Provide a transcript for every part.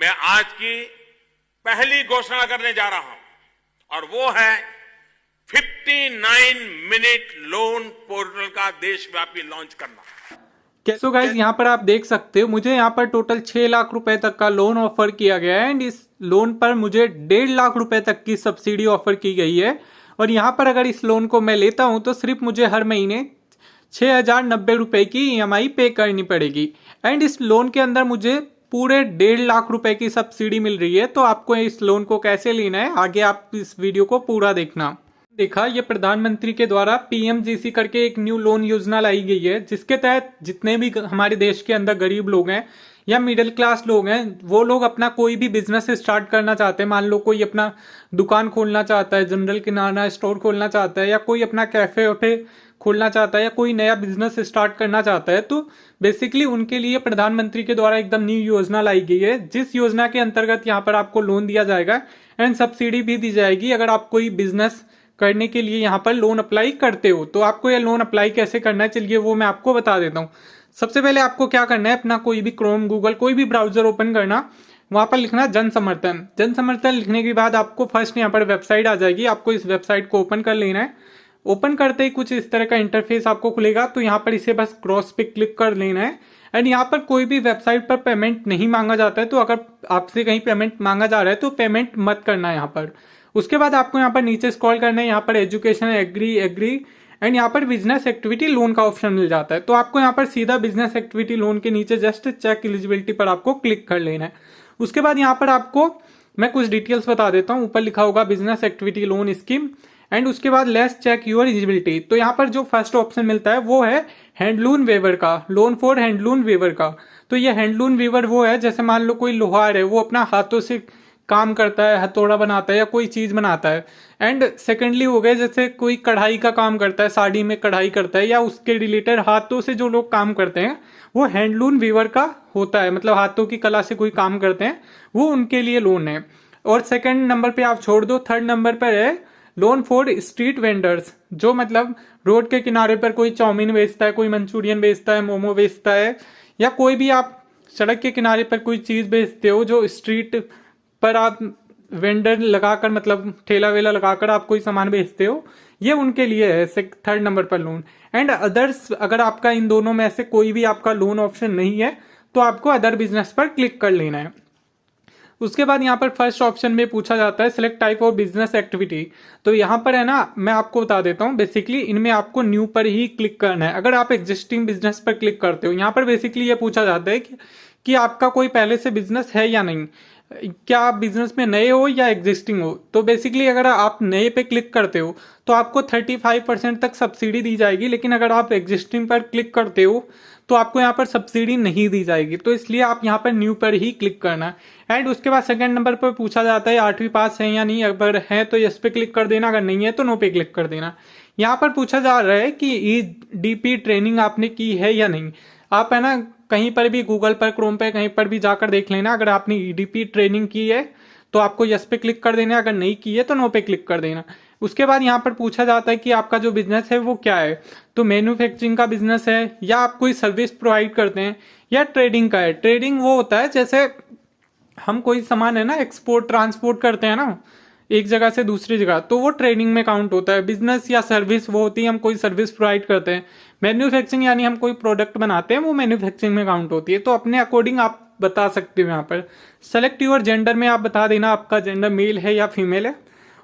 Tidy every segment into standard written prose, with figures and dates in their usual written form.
मैं आज की पहली घोषणा करने जा रहा हूं और वो है 59 मिनट लोन पोर्टल का देशव्यापी लॉन्च करना। सो गाइज यहाँ पर आप देख सकते हो मुझे यहाँ पर टोटल 6 लाख रुपए तक का लोन ऑफर किया गया है एंड इस लोन पर मुझे 1.5 लाख रुपए तक की सब्सिडी ऑफर की गई है। और यहाँ पर अगर इस लोन को मैं लेता हूँ तो सिर्फ मुझे हर महीने 6,090 रुपए की EMI पे करनी पड़ेगी एंड इस लोन के अंदर मुझे पूरे 1.5 लाख रुपए की सब्सिडी मिल रही है। तो आपको इस लोन को कैसे लेना है आगे आप इस वीडियो को पूरा देखना। देखा, ये प्रधानमंत्री के द्वारा PMGC करके एक न्यू लोन योजना लाई गई है जिसके तहत जितने भी हमारे देश के अंदर गरीब लोग हैं या मिडिल क्लास लोग हैं वो लोग अपना कोई भी बिजनेस स्टार्ट करना चाहते हैं। मान लो कोई अपना दुकान खोलना चाहता है, जनरल किराना स्टोर खोलना चाहता है या कोई अपना कैफे वैफे खोलना चाहता है या कोई नया बिजनेस स्टार्ट करना चाहता है, तो बेसिकली उनके लिए प्रधानमंत्री के द्वारा एकदम न्यू योजना लाई गई है जिस योजना के अंतर्गत यहाँ पर आपको लोन दिया जाएगा एंड सब्सिडी भी दी जाएगी अगर आप कोई बिजनेस करने के लिए यहाँ पर लोन अप्लाई करते हो। तो आपको यह लोन अप्लाई कैसे करना है चलिए वो मैं आपको बता देता हूँ। सबसे पहले आपको क्या करना है, अपना कोई भी क्रोम गूगल कोई भी ब्राउजर ओपन करना, वहां पर लिखना जन समर्थन। जन समर्थन लिखने के बाद आपको फर्स्ट यहाँ पर वेबसाइट आ जाएगी, आपको इस वेबसाइट को ओपन कर लेना है। ओपन करते ही कुछ इस तरह का इंटरफेस आपको खुलेगा तो यहाँ पर इसे बस क्रॉस पे क्लिक कर लेना है एंड यहाँ पर कोई भी वेबसाइट पर पेमेंट नहीं मांगा जाता है। तो अगर आपसे कहीं पेमेंट मांगा जा रहा है तो पेमेंट मत करना है यहाँ पर। उसके बाद आपको यहाँ पर नीचे स्क्रॉल करना है, यहाँ पर एजुकेशन एग्री एंड यहाँ पर बिजनेस एक्टिविटी लोन का ऑप्शन मिल जाता है। तो आपको यहाँ पर सीधा बिजनेस एक्टिविटी लोन के नीचे जस्ट चेक एलिजिबिलिटी पर आपको क्लिक कर लेना है। उसके बाद यहाँ पर आपको मैं कुछ डिटेल्स बता देता हूँ। ऊपर लिखा होगा business activity loan scheme and उसके बाद लेट्स चेक योर एलिजिबिलिटी। तो यहाँ पर जो फर्स्ट ऑप्शन मिलता है वो है हैंडलूम वेवर का, लोन फॉर हैंडलूम वेवर का। तो ये हैंडलूम वेवर वो है जैसे मान लो कोई लोहार है वो अपना हाथों से काम करता है, हथौड़ा बनाता है या कोई चीज बनाता है। एंड सेकेंडली हो गया जैसे कोई कढ़ाई का काम करता है, साड़ी में कढ़ाई करता है या उसके रिलेटेड हाथों से जो लोग काम करते हैं वो हैंडलूम वीवर का होता है, मतलब हाथों की कला से कोई काम करते हैं वो उनके लिए लोन है। और सेकंड नंबर पे आप छोड़ दो, थर्ड नंबर पर है लोन फॉर स्ट्रीट वेंडर्स, जो मतलब रोड के किनारे पर कोई चाउमीन बेचता है, कोई मंचूरियन बेचता है, मोमो बेचता है या कोई भी आप सड़क के किनारे पर कोई चीज बेचते हो जो स्ट्रीट पर आप वेंडर लगाकर मतलब ठेला वेला लगाकर आप कोई सामान बेचते हो, ये उनके लिए है थर्ड नंबर पर लोन। एंड अदर्स, अगर आपका इन दोनों में से कोई भी आपका लोन ऑप्शन नहीं है तो आपको अदर बिजनेस पर क्लिक कर लेना है। उसके बाद यहाँ पर फर्स्ट ऑप्शन में पूछा जाता है select type of business activity. तो यहाँ पर है ना, मैं आपको बता देता हूँ, बेसिकली इनमें आपको न्यू पर ही क्लिक करना है। अगर आप एग्जिस्टिंग बिजनेस पर क्लिक करते हो, यहाँ पर बेसिकली ये पूछा जाता है कि आपका कोई पहले से बिजनेस है या नहीं, क्या आप बिजनेस में नए हो या एग्जिस्टिंग हो। तो बेसिकली अगर आप नए पे क्लिक करते हो तो आपको 35% तक सब्सिडी दी जाएगी, लेकिन अगर आप एग्जिस्टिंग पर क्लिक करते हो तो आपको यहाँ पर सब्सिडी नहीं दी जाएगी। तो इसलिए आप यहाँ पर न्यू पर ही क्लिक करना। एंड उसके बाद सेकंड नंबर पर पूछा जाता है 8वीं पास है या नहीं, अगर है तो यस पे क्लिक कर देना, अगर नहीं है तो नो पे क्लिक कर देना। यहाँ पर पूछा जा रहा है कि EDP ट्रेनिंग आपने की है या नहीं। आप है ना कहीं पर भी गूगल पर, क्रोम पे, कहीं पर भी जाकर देख लेना, अगर आपने EDP ट्रेनिंग की है तो आपको यस पे क्लिक कर देना, अगर नहीं की है तो नो पे क्लिक कर देना। उसके बाद यहाँ पर पूछा जाता है कि आपका जो बिजनेस है वो क्या है। तो मैन्युफैक्चरिंग का बिजनेस है या आप कोई सर्विस प्रोवाइड करते हैं या ट्रेडिंग का है। ट्रेडिंग वो होता है जैसे हम कोई सामान है ना एक्सपोर्ट ट्रांसपोर्ट करते हैं ना एक जगह से दूसरी जगह, तो वो ट्रेडिंग में काउंट होता है। बिजनेस या सर्विस वो होती है हम कोई सर्विस प्रोवाइड करते हैं। मैन्युफैक्चरिंग यानी हम कोई प्रोडक्ट बनाते हैं, वो मैन्युफैक्चरिंग में काउंट होती है। तो अपने अकॉर्डिंग आप बता सकते हो। यहाँ पर सेलेक्ट योर जेंडर में आप बता देना आपका जेंडर मेल है या फीमेल है।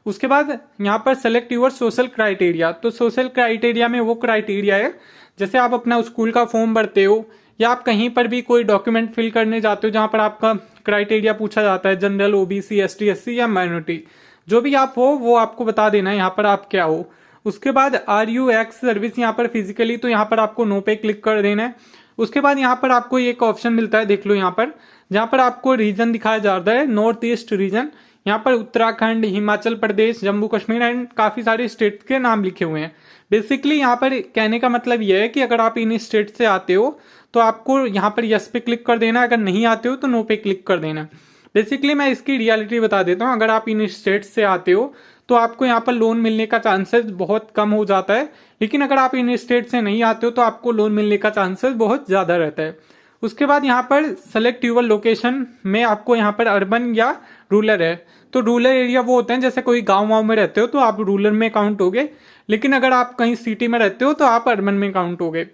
उसके बाद यहाँ पर सेलेक्ट योर सोशल क्राइटेरिया। तो सोशल क्राइटेरिया में वो क्राइटेरिया है जैसे आप अपना स्कूल का फॉर्म भरते हो या आप कहीं पर भी कोई डॉक्यूमेंट फिल करने जाते हो जहाँ पर आपका क्राइटेरिया पूछा जाता है, जनरल, OBC, ST, SC या माइनॉरिटी, जो भी आप हो वो आपको बता देना है यहाँ पर आप क्या हो। उसके बाद आर यू एक्स सर्विस यहाँ पर फिजिकली, तो यहाँ पर आपको नो पे क्लिक कर देना है। उसके बाद यहाँ पर आपको एक ऑप्शन मिलता है, देख लो यहाँ पर, जहाँ पर आपको रीजन दिखाया जाता है नॉर्थ ईस्ट रीजन। यहाँ पर उत्तराखंड, हिमाचल प्रदेश, जम्मू कश्मीर एंड काफी सारे स्टेट्स के नाम लिखे हुए हैं। बेसिकली यहाँ पर कहने का मतलब यह है कि अगर आप इन स्टेट से आते हो तो आपको यहाँ पर यस पे क्लिक कर देना, अगर नहीं आते हो तो नो पे क्लिक कर देना। बेसिकली मैं इसकी रियलिटी बता देता हूँ। अगर आप इन स्टेट से आते हो तो आपको यहाँ पर लोन मिलने का चांसेस बहुत कम हो जाता है, लेकिन अगर आप इन स्टेट से नहीं आते हो तो आपको लोन मिलने का चांसेस बहुत ज्यादा रहता है। उसके बाद यहाँ पर सेलेक्ट यूर लोकेशन में आपको यहाँ पर अर्बन या रूरल है। तो रूरल एरिया वो होते हैं जैसे कोई गांव वाँव में रहते हो तो आप रूरल में काउंट होगे, लेकिन अगर आप कहीं सिटी में रहते हो तो आप अर्बन में काउंट होगे।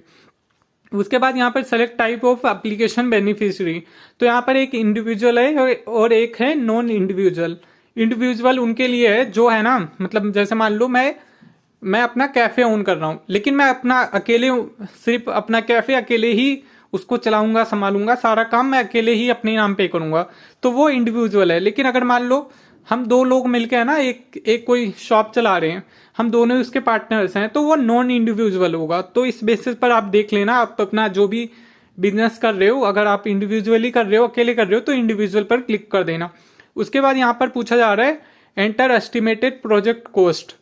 उसके बाद यहाँ पर select type of application beneficiary, तो यहाँ पर एक इंडिविजुअल है और एक है नॉन इंडिविजुअल। इंडिविजुअल उनके लिए है जो है ना, मतलब जैसे मान लो मैं अपना कैफे ओन कर रहा हूँ, लेकिन मैं अपना अकेले सिर्फ अपना कैफे अकेले ही उसको चलाऊंगा, संभालूंगा, सारा काम मैं अकेले ही अपने नाम पे करूंगा, तो वो इंडिविजुअल है। लेकिन अगर मान लो हम दो लोग मिलके है ना एक कोई शॉप चला रहे हैं, हम दोनों उसके पार्टनर्स हैं, तो वो नॉन इंडिविजुअल होगा। तो इस बेसिस पर आप देख लेना, आप अपना जो भी बिजनेस कर रहे हो, अगर आप इंडिविजुअली कर रहे हो, अकेले कर रहे हो, तो इंडिविजुअल पर क्लिक कर देना। उसके बाद यहाँ पर पूछा जा रहा है एंटर एस्टिमेटेड प्रोजेक्ट कॉस्ट।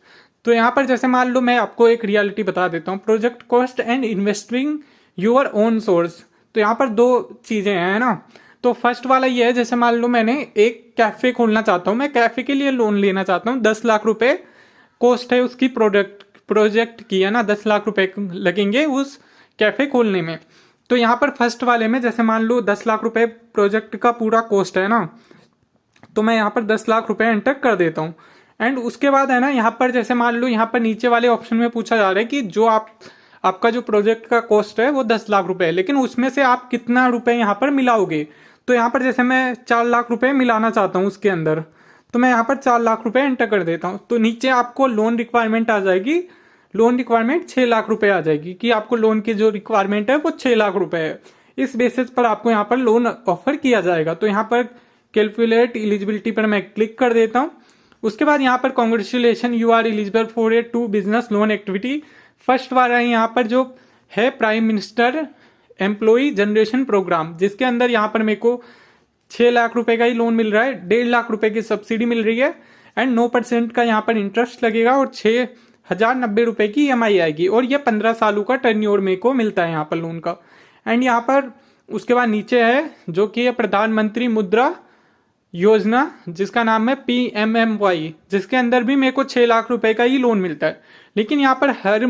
तो यहाँ पर जैसे मान लो मैं आपको एक रियलिटी बता देता हूँ, project cost and investing your own source. तो यहाँ पर दो चीजें हैं ना। तो फर्स्ट वाला ये है, जैसे मान लो मैंने एक कैफे खोलना चाहता हूँ, मैं कैफे के लिए लोन लेना चाहता हूँ, 10 लाख रुपए कॉस्ट है उसकी, प्रोजेक्ट की है ना, 10 लाख रुपए लगेंगे उस कैफे खोलने में। तो यहाँ पर फर्स्ट वाले में जैसे मान लो 10 लाख रुपए प्रोजेक्ट का पूरा कॉस्ट है ना, तो मैं यहाँ पर 10 लाख रुपए एंटर कर देता हूँ। एंड उसके बाद है ना, यहाँ पर जैसे मान लो यहाँ पर नीचे वाले ऑप्शन में पूछा जा रहा है कि जो आपका जो प्रोजेक्ट का कॉस्ट है वो 10 लाख रुपए है, लेकिन उसमें से आप कितना रुपए यहाँ पर मिलाओगे। तो यहाँ पर जैसे मैं 4 लाख रुपए मिलाना चाहता हूँ उसके अंदर, तो मैं यहाँ पर 4 लाख रुपए एंटर कर देता हूँ। तो नीचे आपको लोन रिक्वायरमेंट आ जाएगी, लोन रिक्वायरमेंट 6 लाख रुपए आ जाएगी कि आपको लोन की जो रिक्वायरमेंट है वो 6 लाख रुपए है। इस बेसिस पर आपको यहाँ पर लोन ऑफर किया जाएगा। तो यहाँ पर कैलकुलेट एलिजिबिलिटी पर मैं क्लिक कर देता हूँ। उसके बाद यहाँ पर congratulation you are eligible for a 2 business loan activity. First वाला यहाँ पर जो है prime minister employ generation programme, जिसके अंदर यहाँ पर मेरे को 6 लाख रुपए का ही लोन मिल रहा है, 1.5 लाख रुपए की सब्सिडी मिल रही है एंड 9% का यहाँ पर इंटरेस्ट लगेगा और 6,090 रुपए की EMI आएगी, और ये 15 सालों का टर्न्योर मेरे को मिलता है यहाँ पर लोन का। एंड यहाँ पर उसके बाद नीचे है जो कि प्रधानमंत्री मुद्रा योजना, जिसका नाम है PMMY, जिसके अंदर भी मेरे को 6 लाख रुपए का ही लोन मिलता है। लेकिन यहाँ पर हर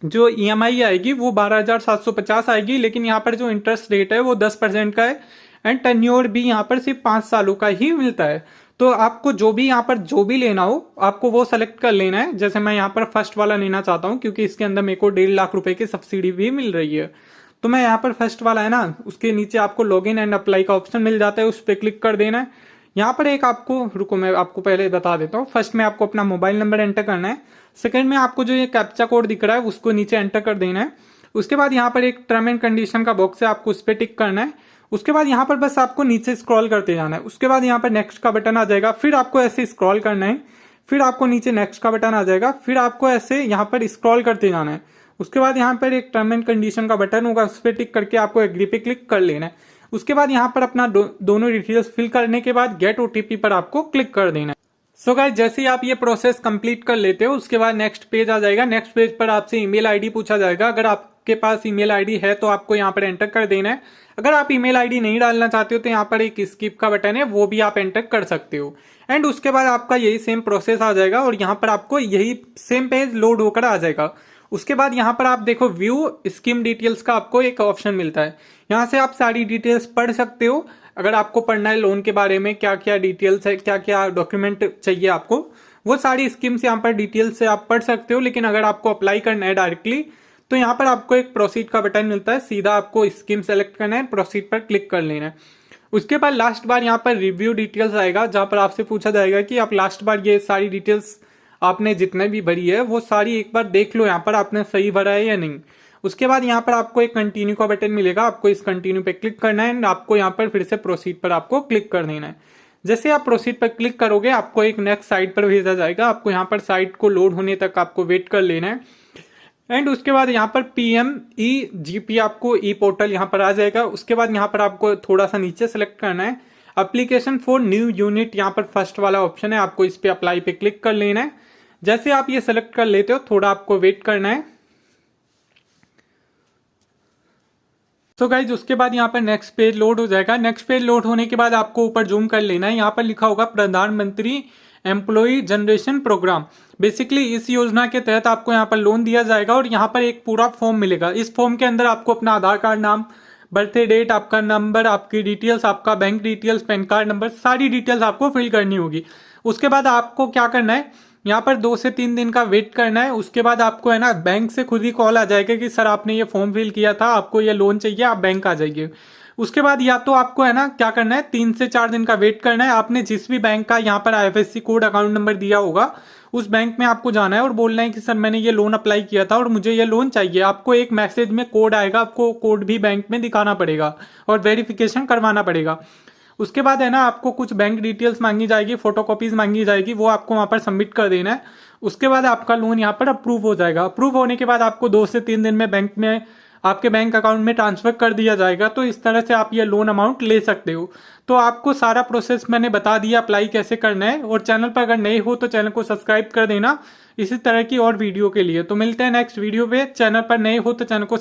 जो EMI आएगी वो 12,750 आएगी, लेकिन यहाँ पर जो इंटरेस्ट रेट है वो 10% का है एंड टर्न्योर भी यहाँ पर सिर्फ 5 सालों का ही मिलता है। तो आपको जो भी यहाँ पर जो भी लेना हो आपको वो सेलेक्ट कर लेना है। जैसे मैं यहाँ पर फर्स्ट वाला लेना चाहता हूँ क्योंकि इसके अंदर मेरे को 1.5 लाख रुपए की सब्सिडी भी मिल रही है, तो मैं यहाँ पर फर्स्ट वाला है ना, उसके नीचे आपको लॉगिन एंड अप्लाई का ऑप्शन मिल जाता है, उस पर क्लिक कर देना है। यहाँ पर एक आपको, रुको मैं आपको पहले बता देता हूँ, फर्स्ट में आपको अपना मोबाइल नंबर एंटर करना है, सेकंड में आपको जो ये कैप्चा कोड दिख रहा है उसको नीचे एंटर कर देना है। उसके बाद यहाँ पर एक टर्म एंड कंडीशन का बॉक्स है, आपको उस पर टिक करना है। उसके बाद यहाँ पर बस आपको नीचे स्क्रॉल करते जाना है। उसके बाद यहाँ पर नेक्स्ट का बटन आ जाएगा, फिर आपको ऐसे स्क्रॉल करना है, फिर आपको नीचे नेक्स्ट का बटन आ जाएगा, फिर आपको ऐसे यहाँ पर स्क्रॉल करते जाना है। उसके बाद यहाँ पर एक टर्म एंड कंडीशन का बटन होगा, उस पर टिक करके आपको एग्री पे क्लिक कर लेना है। उसके बाद यहाँ पर अपना दोनों डिटेल्स फिल करने के बाद गेट OTP पर आपको क्लिक कर देना है। सो गाइस, जैसे ही आप ये प्रोसेस कंप्लीट कर लेते हो उसके बाद नेक्स्ट पेज आ जाएगा। नेक्स्ट पेज पर आपसे ईमेल आईडी पूछा जाएगा। अगर आपके पास ईमेल आईडी है तो आपको यहाँ पर एंटर कर देना है। अगर आप ईमेल आईडी नहीं डालना चाहते हो तो यहाँ पर एक स्किप का बटन है, वो भी आप एंटर कर सकते हो। एंड उसके बाद आपका यही सेम प्रोसेस आ जाएगा और यहाँ पर आपको यही सेम पेज लोड होकर आ जाएगा। उसके बाद यहाँ पर आप देखो व्यू स्कीम डिटेल्स का आपको एक ऑप्शन मिलता है, यहाँ से आप सारी डिटेल्स पढ़ सकते हो। अगर आपको पढ़ना है लोन के बारे में, क्या क्या डिटेल्स है, क्या क्या डॉक्यूमेंट चाहिए आपको, वो सारी स्कीम्स यहाँ पर डिटेल्स से आप पढ़ सकते हो। लेकिन अगर आपको अप्लाई करना है डायरेक्टली तो यहाँ पर आपको एक प्रोसीड का बटन मिलता है, सीधा आपको स्कीम सेलेक्ट करना है, प्रोसीड पर क्लिक कर लेना है। उसके बाद लास्ट बार यहाँ पर रिव्यू डिटेल्स आएगा, जहां पर आपसे पूछा जाएगा कि आप लास्ट बार ये सारी डिटेल्स आपने जितने भी भरी है वो सारी एक बार देख लो, यहाँ पर आपने सही भरा है या नहीं। उसके बाद यहाँ पर आपको एक कंटिन्यू का बटन मिलेगा, आपको इस कंटिन्यू पे क्लिक करना है एंड आपको यहाँ पर फिर से प्रोसीड पर आपको क्लिक कर देना है। जैसे आप प्रोसीड पर क्लिक करोगे आपको एक नेक्स्ट साइट पर भेजा जाएगा, आपको यहाँ पर साइट को लोड होने तक आपको वेट कर लेना है। एंड उसके बाद यहाँ पर PMEGP आपको ई पोर्टल यहाँ पर आ जाएगा। उसके बाद यहाँ पर आपको थोड़ा सा नीचे सेलेक्ट करना है एप्लीकेशन फॉर न्यू यूनिट, यहाँ पर फर्स्ट वाला ऑप्शन है, आपको इस पे अप्लाई पे क्लिक कर लेना है। जैसे आप ये सेलेक्ट कर लेते हो थोड़ा आपको वेट करना है। तो गाइज उसके बाद यहाँ पर नेक्स्ट पेज लोड हो जाएगा। नेक्स्ट पेज लोड होने के बाद आपको ऊपर जूम कर लेना है, यहाँ पर लिखा होगा प्रधानमंत्री एम्प्लॉय जनरेशन प्रोग्राम। बेसिकली इस योजना के तहत आपको यहाँ पर लोन दिया जाएगा और यहाँ पर एक पूरा फॉर्म मिलेगा। इस फॉर्म के अंदर आपको अपना आधार कार्ड नाम बर्थडे डेट, आपका नंबर, आपकी डिटेल्स, आपका bank details, pan card number, सारी डिटेल्स आपको फिल करनी होगी। उसके बाद आपको क्या करना है, यहाँ पर 2 से 3 दिन का वेट करना है। उसके बाद आपको है ना बैंक से खुद ही कॉल आ जाएगा कि सर आपने ये फॉर्म फिल किया था, आपको ये लोन चाहिए, आप बैंक आ जाइए। उसके बाद या तो आपको है ना क्या करना है, 3 से 4 दिन का वेट करना है। आपने जिस भी बैंक का यहाँ पर IFSC कोड अकाउंट नंबर दिया होगा उस बैंक में आपको जाना है और बोलना है कि सर मैंने ये लोन अप्लाई किया था और मुझे ये लोन चाहिए। आपको एक मैसेज में कोड आएगा, आपको कोड भी बैंक में दिखाना पड़ेगा और वेरिफिकेशन करवाना पड़ेगा। उसके बाद है ना आपको कुछ बैंक डिटेल्स मांगी जाएगी, फोटोकॉपीज मांगी जाएगी, वो आपको वहाँ पर सबमिट कर देना है। उसके बाद आपका लोन यहाँ पर अप्रूव हो जाएगा। अप्रूव होने के बाद आपको 2 से 3 दिन में बैंक में आपके बैंक अकाउंट में ट्रांसफर कर दिया जाएगा। तो इस तरह से आप ये लोन अमाउंट ले सकते हो। तो आपको सारा प्रोसेस मैंने बता दिया अप्लाई कैसे करना है। और चैनल पर अगर नए हो तो चैनल को सब्सक्राइब कर देना इसी तरह की और वीडियो के लिए। तो मिलते हैं नेक्स्ट वीडियो पे। चैनल पर नए हो तो चैनल को